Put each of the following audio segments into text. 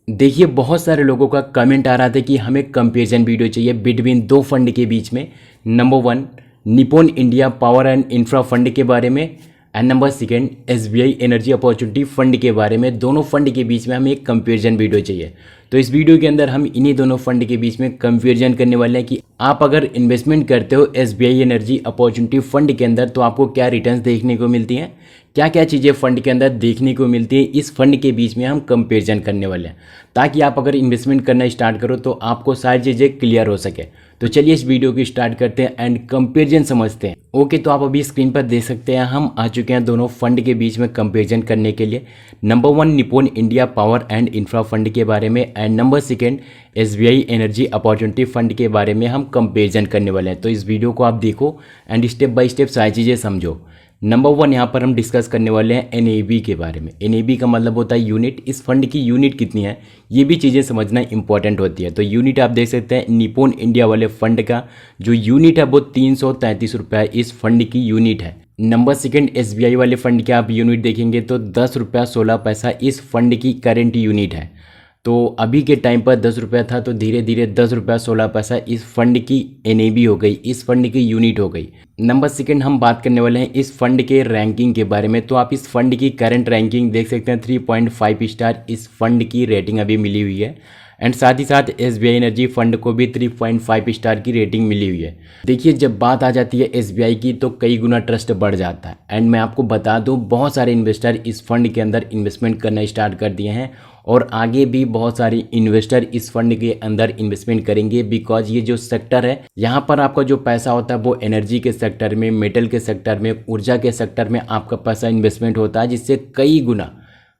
देखिए, बहुत सारे लोगों का कमेंट आ रहा था कि हमें कंपैरिजन वीडियो चाहिए बिटवीन दो फंड के बीच में। Number one, Nippon India power and infra fund के बारे में, and number second, SBI energy opportunity fund के बारे में। दोनों फंड के बीच में हमें एक कंपैरिजन वीडियो चाहिए। तो इस वीडियो के अंदर हम इन्हीं दोनों फंड के बीच में कंपैरिजन करने वाले हैं कि आप अगर इन्वेस्टमेंट करते हो एसबीआई एनर्जी अपॉर्चुनिटी फंड के अंदर तो आपको क्या रिटर्न्स देखने को मिलती हैं, क्या क्या चीज़ें फंड के अंदर देखने को मिलती है। इस फंड के बीच में हम कंपैरिजन करने वाले हैं ताकि आप अगर इन्वेस्टमेंट करना स्टार्ट करो तो आपको सारी चीज़ें क्लियर हो सके। तो चलिए इस वीडियो को स्टार्ट करते हैं एंड कंपैरिजन समझते हैं। ओके, तो आप अभी स्क्रीन पर देख सकते हैं हम आ चुके हैं दोनों फंड के बीच में कंपैरिजन करने के लिए। Number one, Nippon India power and infra fund के बारे में, and number second, SBI energy opportunity fund के बारे में हम कंपैरिजन करने वाले हैं। तो इस वीडियो को आप देखो एंड स्टेप बाय स्टेप सारी चीज़ें समझो। नंबर वन, यहाँ पर हम डिस्कस करने वाले हैं एनएबी के बारे में। एनएबी का मतलब होता है यूनिट। इस फंड की यूनिट कितनी है ये भी चीज़ें समझना इंपॉर्टेंट होती है। तो यूनिट आप देख सकते हैं निप्पॉन इंडिया वाले फंड का जो यूनिट है वो 333 रुपये इस फंड की यूनिट है। नंबर सेकेंड, एसबीआई वाले फंड के आप यूनिट देखेंगे तो 10 रुपया 16 पैसा इस फंड की करेंट यूनिट है। तो अभी के टाइम पर 10 रुपया था तो धीरे धीरे 10 रुपया 16 पैसा इस फंड की एनएबी हो गई, इस फंड की यूनिट हो गई। नंबर सेकंड, हम बात करने वाले हैं इस फंड के रैंकिंग के बारे में। तो आप इस फंड की करंट रैंकिंग देख सकते हैं 3.5 स्टार इस फंड की रेटिंग अभी मिली हुई है। एंड साथ ही साथ एसबीआई एनर्जी फंड को भी 3.5 स्टार की रेटिंग मिली हुई है। देखिए, जब बात आ जाती है एसबीआई की तो कई गुना ट्रस्ट बढ़ जाता है। एंड मैं आपको बता दूं, बहुत सारे इन्वेस्टर इस फंड के अंदर इन्वेस्टमेंट करना स्टार्ट कर दिए हैं और आगे भी बहुत सारे इन्वेस्टर इस फंड के अंदर इन्वेस्टमेंट करेंगे। बिकॉज ये जो सेक्टर है यहाँ पर आपका जो पैसा होता है वो एनर्जी के सेक्टर में, मेटल के सेक्टर में, ऊर्जा के सेक्टर में आपका पैसा इन्वेस्टमेंट होता है, जिससे कई गुना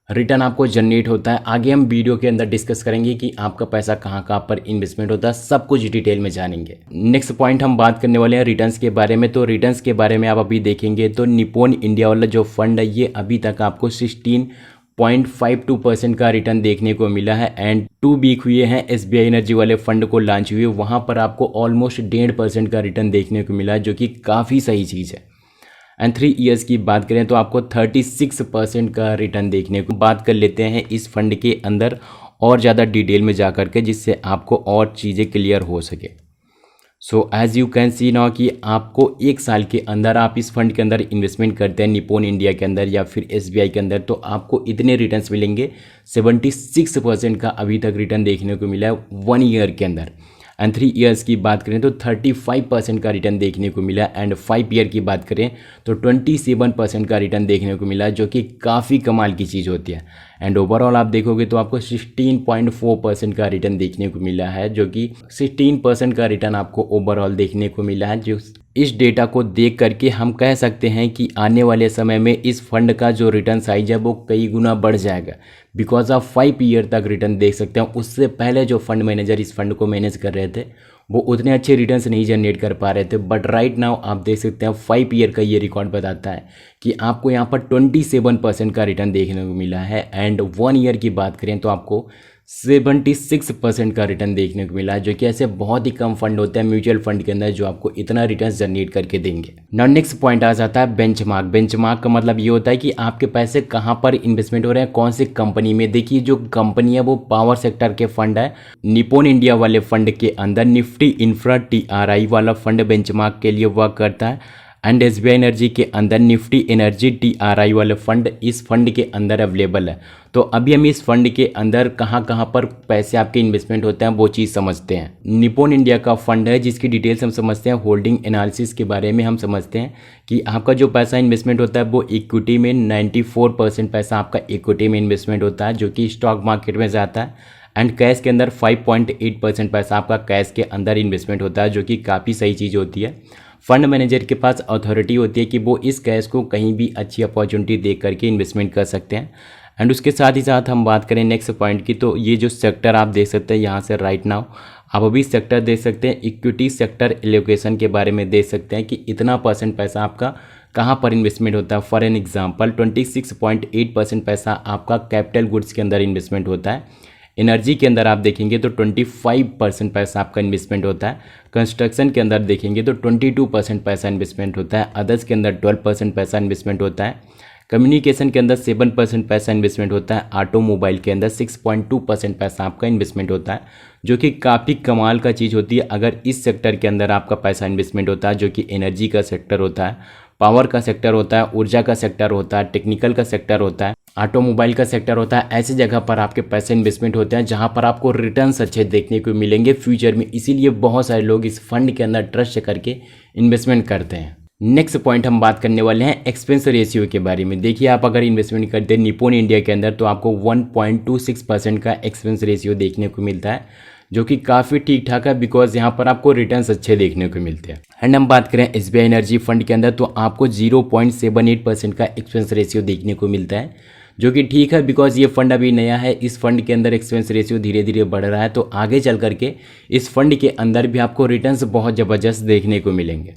रिटर्न आपको जनरेट होता है। आगे हम वीडियो के अंदर डिस्कस करेंगे कि आपका पैसा कहाँ कहाँ पर इन्वेस्टमेंट होता है, सब कुछ डिटेल में जानेंगे। नेक्स्ट पॉइंट हम बात करने वाले हैं रिटर्न्स के बारे में। तो रिटर्न्स के बारे में आप अभी देखेंगे तो निप्पॉन इंडिया वाला जो फंड है ये अभी तक आपको 16.52% का रिटर्न देखने को मिला है। एंड 2 वीक हुए हैं एसबीआई एनर्जी वाले फंड को लॉन्च हुए, वहाँ पर आपको ऑलमोस्ट 1.5% का रिटर्न देखने को मिला है, जो कि काफ़ी सही चीज़ है। एंड 3 ईयर्स की बात करें तो आपको 36% का रिटर्न देखने को। बात कर लेते हैं इस फंड के अंदर और ज़्यादा डिटेल में जा करके, जिससे आपको और चीज़ें क्लियर हो सके। So as you can see now कि आपको 1 साल के अंदर आप इस फंड के अंदर इन्वेस्टमेंट करते हैं निप्पॉन इंडिया के अंदर या फिर एसबीआई के अंदर, तो आपको इतने रिटर्न्स मिलेंगे। 76% का अभी तक रिटर्न देखने को मिला है 1 ईयर के अंदर। एंड 3 ईयर्स की बात करें तो 35% का रिटर्न देखने को मिला। एंड 5 ईयर की बात करें तो 27% का रिटर्न देखने को मिला, जो कि काफ़ी कमाल की चीज़ होती है। एंड ओवरऑल आप देखोगे तो आपको 16.4% का रिटर्न देखने को मिला है, जो कि 16% का रिटर्न आपको ओवरऑल देखने को मिला है। जो इस डेटा को देख करके हम कह सकते हैं कि आने वाले समय में इस फंड का जो रिटर्न साइज है वो कई गुना बढ़ जाएगा। बिकॉज आप 5 ईयर तक रिटर्न देख सकते हैं। उससे पहले जो फंड मैनेजर इस फंड को मैनेज कर रहे थे वो उतने अच्छे रिटर्न्स नहीं जनरेट कर पा रहे थे, बट राइट नाउ आप देख सकते हैं 5 ईयर का ये रिकॉर्ड बताता है कि आपको यहाँ पर 27% का रिटर्न देखने को मिला है। एंड 1 ईयर की बात करें तो आपको 76% का रिटर्न देखने को मिला है, जो कि ऐसे बहुत ही कम फंड होते हैं म्यूचुअल फंड के अंदर जो आपको इतना रिटर्न जनरेट करके देंगे। नाउ नेक्स्ट पॉइंट आ जाता है बेंचमार्क। बेंचमार्क का मतलब ये होता है कि आपके पैसे कहाँ पर इन्वेस्टमेंट हो रहे हैं, कौन सी कंपनी में। देखिए, जो कंपनी है वो पावर सेक्टर के फंड है। निप्पॉन इंडिया वाले फंड के अंदर निफ्टी इंफ्रा टीआरआई वाला फंड बेंचमार्क के लिए वर्क करता है। एंड एसबीआई एनर्जी के अंदर निफ्टी एनर्जी टीआरआई वाले फंड इस फंड के अंदर अवेलेबल है। तो अभी हम इस फंड के अंदर कहाँ कहाँ पर पैसे आपके इन्वेस्टमेंट होते हैं वो चीज़ समझते हैं। निप्पॉन इंडिया का फंड है जिसकी डिटेल्स हम समझते हैं। होल्डिंग एनालिसिस के बारे में हम समझते हैं कि आपका जो पैसा इन्वेस्टमेंट होता है वो इक्विटी में 94% पैसा आपका इक्विटी में इन्वेस्टमेंट होता है, जो कि स्टॉक मार्केट में जाता है। एंड कैश के अंदर 5.8% पैसा आपका कैश के अंदर इन्वेस्टमेंट होता है, जो कि काफ़ी सही चीज़ होती है। फंड मैनेजर के पास अथॉरिटी होती है कि वो इस कैश को कहीं भी अच्छी अपॉर्चुनिटी देख करके इन्वेस्टमेंट कर सकते हैं। एंड उसके साथ ही साथ हम बात करें नेक्स्ट पॉइंट की, तो ये जो सेक्टर आप देख सकते हैं यहाँ से राइट नाउ आप अभी सेक्टर देख सकते हैं। इक्विटी सेक्टर एलोकेशन के बारे में देख सकते हैं कि इतना परसेंट पैसा आपका कहाँ पर इन्वेस्टमेंट होता है। फॉर एन एग्जाम्पल 26.8% पैसा आपका कैपिटल गुड्स के अंदर इन्वेस्टमेंट होता है। एनर्जी के अंदर आप देखेंगे तो 25% पैसा आपका इन्वेस्टमेंट होता है। कंस्ट्रक्शन के अंदर देखेंगे तो 22% पैसा इन्वेस्टमेंट होता है। अदर्स के अंदर 12% पैसा इन्वेस्टमेंट होता है। कम्युनिकेशन के अंदर 7% पैसा इन्वेस्टमेंट होता है। ऑटोमोबाइल के अंदर 6.2% पैसा आपका इन्वेस्टमेंट होता है, जो कि काफ़ी कमाल का चीज़ होती है अगर इस सेक्टर के अंदर आपका पैसा इन्वेस्टमेंट होता है, जो कि एनर्जी का सेक्टर होता है, पावर का सेक्टर होता है, ऊर्जा का सेक्टर होता है, टेक्निकल का सेक्टर होता है, ऑटोमोबाइल का सेक्टर होता है। ऐसी जगह पर आपके पैसे इन्वेस्टमेंट होते हैं जहां पर आपको रिटर्न्स अच्छे देखने को मिलेंगे फ्यूचर में। इसीलिए बहुत सारे लोग इस फंड के अंदर ट्रस्ट करके इन्वेस्टमेंट करते हैं। नेक्स्ट पॉइंट हम बात करने वाले हैं एक्सपेंस रेशियो के बारे में। देखिए, आप अगर इन्वेस्टमेंट करते हैं निप्पॉन इंडिया के अंदर तो आपको 1.26% का एक्सपेंस रेशियो देखने को मिलता है, जो कि काफ़ी ठीक ठाक है, बिकॉज यहाँ पर आपको रिटर्न्स अच्छे देखने को मिलते हैं। एंड हम बात करें एसबीआई एनर्जी फंड के अंदर तो आपको 0.78% का एक्सपेंस रेशियो देखने को मिलता है, जो कि ठीक है, बिकॉज ये फंड अभी नया है। इस फंड के अंदर एक्सपेंस रेशियो धीरे धीरे बढ़ रहा है, तो आगे चल करके इस फंड के अंदर भी आपको रिटर्न्स बहुत ज़बरदस्त देखने को मिलेंगे।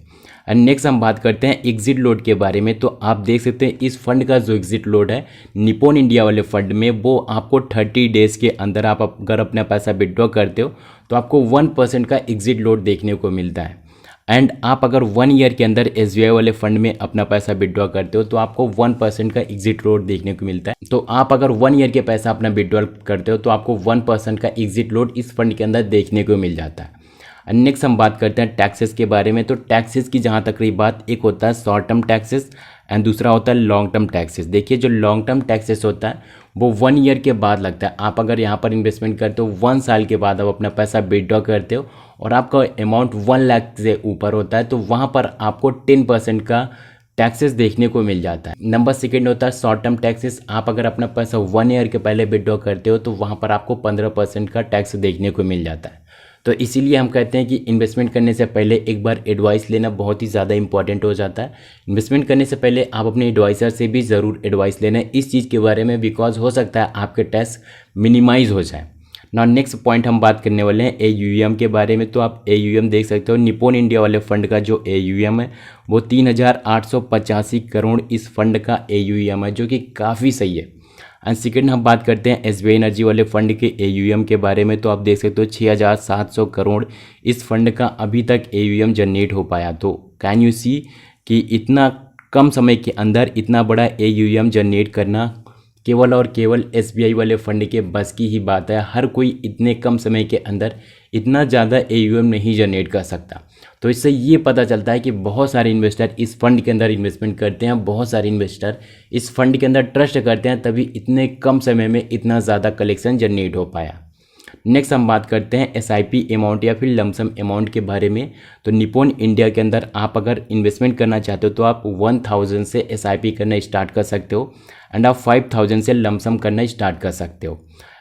एंड नेक्स्ट हम बात करते हैं एग्जिट लोड के बारे में। तो आप देख सकते हैं इस फंड का जो एग्जिट लोड है निप्पॉन इंडिया वाले फंड में, वो आपको 30 डेज़ के अंदर आप अगर अपना पैसा विड्रॉ करते हो तो आपको 1% का एग्जिट लोड देखने को मिलता है। एंड आप अगर 1 ईयर के अंदर एसबीआई वाले फंड में अपना पैसा विड्रॉ करते हो तो आपको 1% का एग्जिट लोड देखने को मिलता है। तो आप अगर 1 ईयर के पैसा अपना विड्रॉ करते हो तो आपको 1% का एग्जिट लोड इस फंड के अंदर देखने को मिल जाता है। नेक्स्ट हम बात करते हैं टैक्सेस के बारे में। तो टैक्सेस की जहाँ तक रही बात, एक होता है शॉर्ट टर्म टैक्सेस एंड दूसरा होता है लॉन्ग टर्म टैक्सेस। देखिए, जो लॉन्ग टर्म टैक्सेस होता है वो 1 ईयर के बाद लगता है। आप अगर यहाँ पर इन्वेस्टमेंट करते हो 1 साल के बाद आप अपना पैसा विड्रॉ करते हो और आपका अमाउंट 1 लाख से ऊपर होता है तो वहाँ पर आपको 10% का टैक्सेस देखने को मिल जाता है। नंबर सेकंड होता है शॉर्ट टर्म टैक्सेस। आप अगर अपना पैसा 1 ईयर के पहले विड्रॉ करते हो तो वहाँ पर आपको 15% का टैक्स देखने को मिल जाता है। तो इसीलिए हम कहते हैं कि इन्वेस्टमेंट करने से पहले एक बार एडवाइस लेना बहुत ही ज़्यादा इंपॉर्टेंट हो जाता है। इन्वेस्टमेंट करने से पहले आप अपने एडवाइज़र से भी ज़रूर एडवाइस लेना इस चीज़ के बारे में, बिकॉज हो सकता है आपके टैक्स मिनिमाइज़ हो जाए ना। नेक्स्ट पॉइंट हम बात करने वाले हैं AUM के बारे में। तो आप AUM देख सकते हो निप्पॉन इंडिया वाले फंड का जो AUM है वो 3,885 करोड़ इस फंड का AUM है, जो कि काफ़ी सही है। एंड सेकेंड हम बात करते हैं एसबीआई एनर्जी वाले फंड के AUM के बारे में। तो आप देख सकते हो 6,700 करोड़ इस फंड का अभी तक AUM जनरेट हो पाया। तो कैन यू सी कि इतना कम समय के अंदर इतना बड़ा AUM जनरेट करना केवल और केवल एसबीआई वाले फंड के बस की ही बात है। हर कोई इतने कम समय के अंदर इतना ज़्यादा AUM नहीं जनरेट कर सकता। तो इससे ये पता चलता है कि बहुत सारे इन्वेस्टर इस फंड के अंदर इन्वेस्टमेंट करते हैं, बहुत सारे इन्वेस्टर इस फंड के अंदर ट्रस्ट करते हैं, तभी इतने कम समय में इतना ज़्यादा कलेक्शन जनरेट हो पाया। नेक्स्ट हम बात करते हैं SIP अमाउंट या फिर लमसम अमाउंट के बारे में। तो निप्पॉन इंडिया के अंदर आप अगर इन्वेस्टमेंट करना चाहते हो तो आप 1,000 से SIP करना स्टार्ट कर सकते हो एंड आप 5,000 से लमसम करना स्टार्ट कर सकते हो।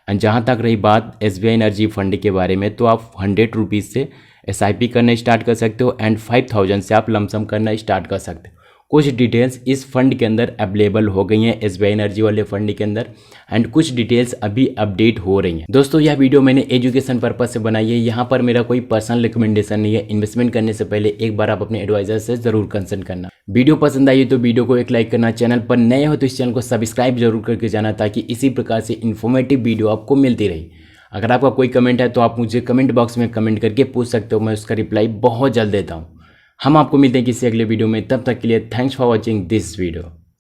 एंड जहाँ तक रही बात एसबीआई एनर्जी फंड के बारे में, तो आप 100 रुपीज़ से SIP करना स्टार्ट कर सकते हो एंड 5,000 से आप लमसम करना स्टार्ट कर सकते हो। कुछ डिटेल्स इस फंड के अंदर अवेलेबल हो गई हैं एसबीआई एनर्जी वाले फंड के अंदर एंड कुछ डिटेल्स अभी अपडेट हो रही हैं। दोस्तों, यह वीडियो मैंने एजुकेशन पर्पज से बनाई है, यहाँ पर मेरा कोई पर्सनल रिकमेंडेशन नहीं है। इन्वेस्टमेंट करने से पहले एक बार आप अपने एडवाइजर से जरूर कंसल्ट करना। वीडियो पसंद आई तो वीडियो को एक लाइक करना, चैनल पर नए हो तो इस चैनल को सब्सक्राइब जरूर करके जाना, ताकि इसी प्रकार से इन्फॉर्मेटिव वीडियो आपको मिलती रही। अगर आपका कोई कमेंट है तो आप मुझे कमेंट बॉक्स में कमेंट करके पूछ सकते हो, मैं उसका रिप्लाई बहुत जल्द देता हूँ। हम आपको मिलते हैं किसी अगले वीडियो में, तब तक के लिए thanks for watching this video.